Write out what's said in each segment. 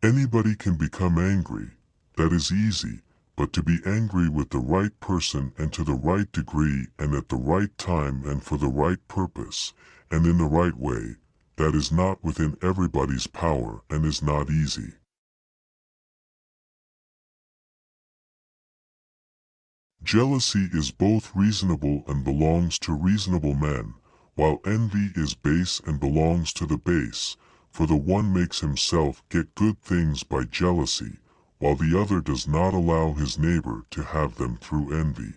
Anybody can become angry, that is easy, but to be angry with the right person and to the right degree and at the right time and for the right purpose, and in the right way, that is not within everybody's power and is not easy. Jealousy is both reasonable and belongs to reasonable men, while envy is base and belongs to the base, for the one makes himself get good things by jealousy, while the other does not allow his neighbor to have them through envy.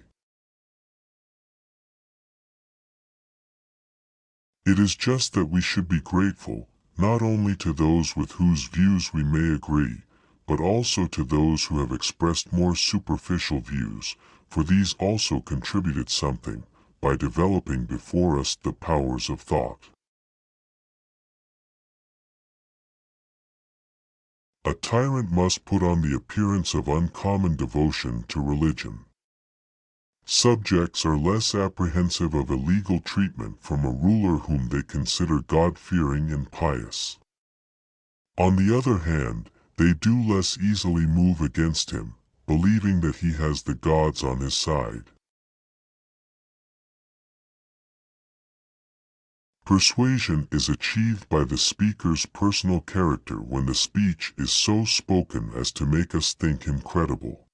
It is just that we should be grateful, not only to those with whose views we may agree, but also to those who have expressed more superficial views, for these also contributed something, by developing before us the powers of thought. A tyrant must put on the appearance of uncommon devotion to religion. Subjects are less apprehensive of illegal treatment from a ruler whom they consider God-fearing and pious. On the other hand, they do less easily move against him, believing that he has the gods on his side. Persuasion is achieved by the speaker's personal character when the speech is so spoken as to make us think him credible.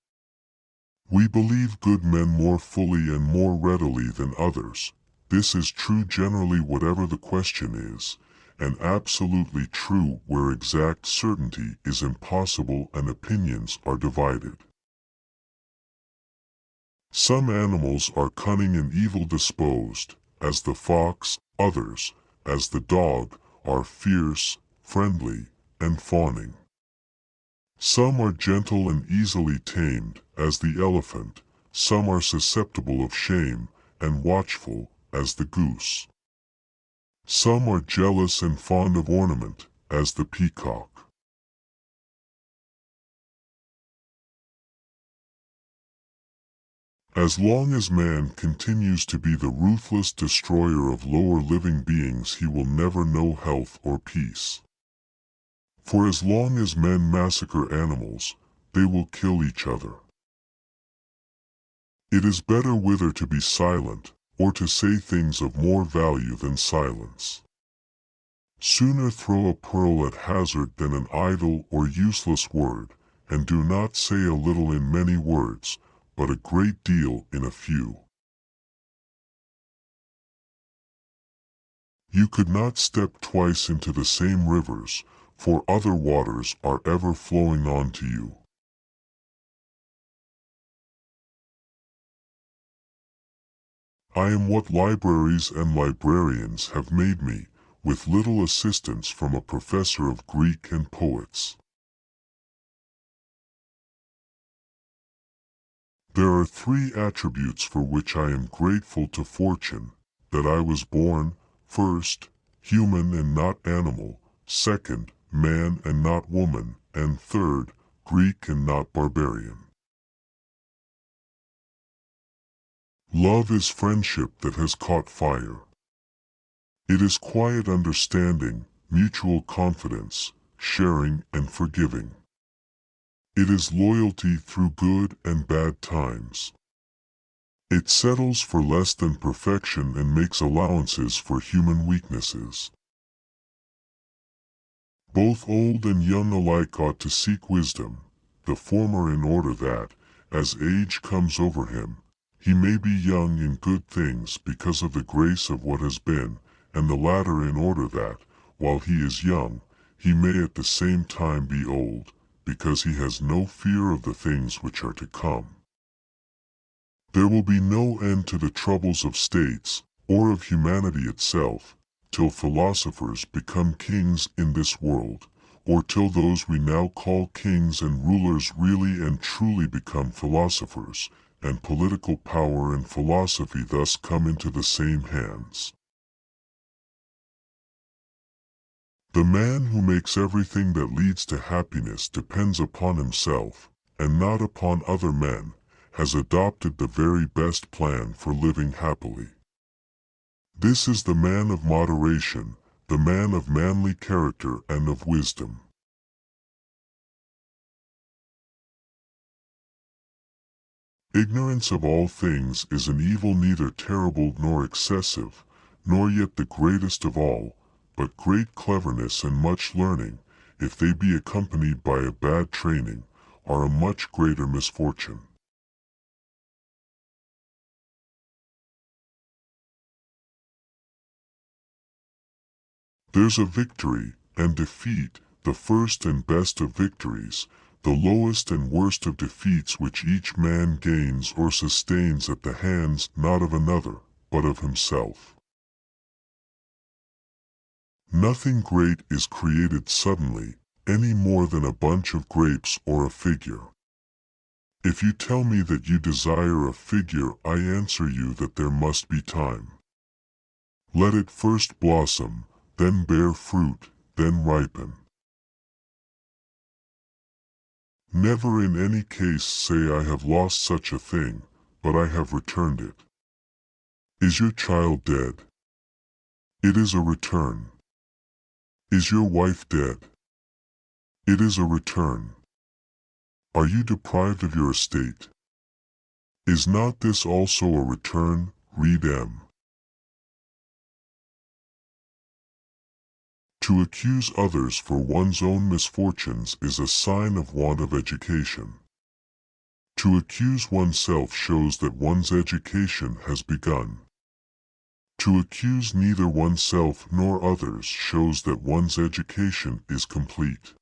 We believe good men more fully and more readily than others. This is true generally whatever the question is, and absolutely true where exact certainty is impossible and opinions are divided. Some animals are cunning and evil disposed, as the fox, others, as the dog, are fierce, friendly, and fawning. Some are gentle and easily tamed, as the elephant, some are susceptible of shame, and watchful, as the goose. Some are jealous and fond of ornament, as the peacock. As long as man continues to be the ruthless destroyer of lower living beings, he will never know health or peace. For as long as men massacre animals, they will kill each other. It is better whether to be silent, or to say things of more value than silence. Sooner throw a pearl at hazard than an idle or useless word, and do not say a little in many words, but a great deal in a few. You could not step twice into the same rivers, for other waters are ever flowing on to you. I am what libraries and librarians have made me, with little assistance from a professor of Greek and poets. There are three attributes for which I am grateful to fortune: that I was born, first, human and not animal, second, man and not woman, and third, Greek and not barbarian. Love is friendship that has caught fire. It is quiet understanding, mutual confidence, sharing and forgiving. It is loyalty through good and bad times. It settles for less than perfection and makes allowances for human weaknesses. Both old and young alike ought to seek wisdom, the former in order that, as age comes over him, he may be young in good things because of the grace of what has been, and the latter in order that, while he is young, he may at the same time be old, because he has no fear of the things which are to come. There will be no end to the troubles of states, or of humanity itself, till philosophers become kings in this world, or till those we now call kings and rulers really and truly become philosophers, and political power and philosophy thus come into the same hands. The man who makes everything that leads to happiness depends upon himself, and not upon other men, has adopted the very best plan for living happily. This is the man of moderation, the man of manly character and of wisdom. Ignorance of all things is an evil neither terrible nor excessive, nor yet the greatest of all, but great cleverness and much learning, if they be accompanied by a bad training, are a much greater misfortune. There's a victory and defeat, the first and best of victories, the lowest and worst of defeats which each man gains or sustains at the hands not of another, but of himself. Nothing great is created suddenly, any more than a bunch of grapes or a figure. If you tell me that you desire a figure, I answer you that there must be time. Let it first blossom, then bear fruit, then ripen. Never in any case say I have lost such a thing, but I have returned it. Is your child dead? It is a return. Is your wife dead? It is a return. Are you deprived of your estate? Is not this also a return? Read M. To accuse others for one's own misfortunes is a sign of want of education. To accuse oneself shows that one's education has begun. To accuse neither oneself nor others shows that one's education is complete.